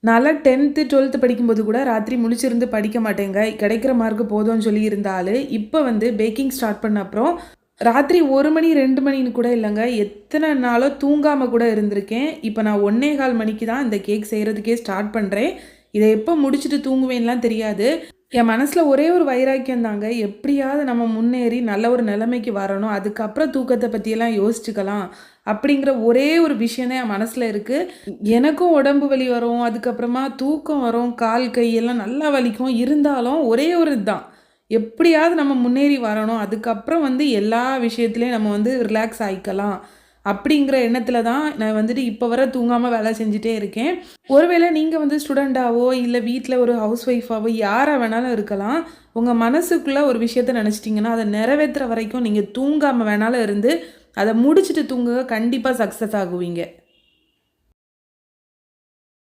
நான்லாம் 10th 12th படிக்கும்போது கூட ராத்திரி முழிச்சிருந்து படிக்க மாட்டேங்க. கிடைக்கிற மார்க் போதும்னு சொல்லி இருந்த ஆளு. இப்ப வந்து பேக்கிங் ஸ்டார்ட் பண்ண அப்புறம் ராத்திரி 1 மணி 2 மணின்னு கூட இல்லங்க. எத்தன நாளோ தூங்காம கூட இருந்திருக்கேன். இப்ப நான் 1 1/4 மணிக்கு தான் இந்த கேக் செய்றதுக்கே ஸ்டார்ட் பண்றேன். இத எப்ப முடிச்சுட்டு தூங்குவேன்லாம் தெரியாது. என் மனசுல ஒரே ஒரு வைராக்கியம் தாங்க. எப்படியாவது நம்ம முன்னேறி நல்ல ஒரு நிலைமைக்கு வரணும். அதுக்கப்புறம் தூக்கத்த பத்தியெல்லாம் யோசிச்சுக்கலாம். அப்படிங்கிற ஒரே ஒரு விஷயம் தான் என் மனசுல இருக்கு. எனக்கும் உடம்பு வலி வரும். அதுக்கப்புறமா தூக்கம் வரும். கால், கை எல்லாம் நல்லா வலிக்கும். இருந்தாலும் ஒரே ஒரு இதுதான். எப்படியாவது நம்ம முன்னேறி வரணும். அதுக்கப்புறம் வந்து எல்லா விஷயத்துலயும் நம்ம வந்து ரிலாக்ஸ் ஆயிக்கலாம். அப்படிங்கிற எண்ணத்துல தான் நான் வந்துட்டு இப்ப வர தூங்காம வேலை செஞ்சுட்டே இருக்கேன். ஒருவேளை நீங்க வந்து ஸ்டூடெண்ட்டாவோ, இல்ல வீட்ல ஒரு ஹவுஸ் ஒய்ஃபாவோ யாரா வேணாலும் இருக்கலாம். உங்க மனசுக்குள்ள ஒரு விஷயத்த நெனச்சிட்டீங்கன்னா, அத நிறைவேத்துற வரைக்கும் நீங்க தூங்காம வேணாலும் இருந்து, அத முடிச்சுட்டு தூங்குங்க. கண்டிப்பா சக்சஸ் ஆகுவீங்க.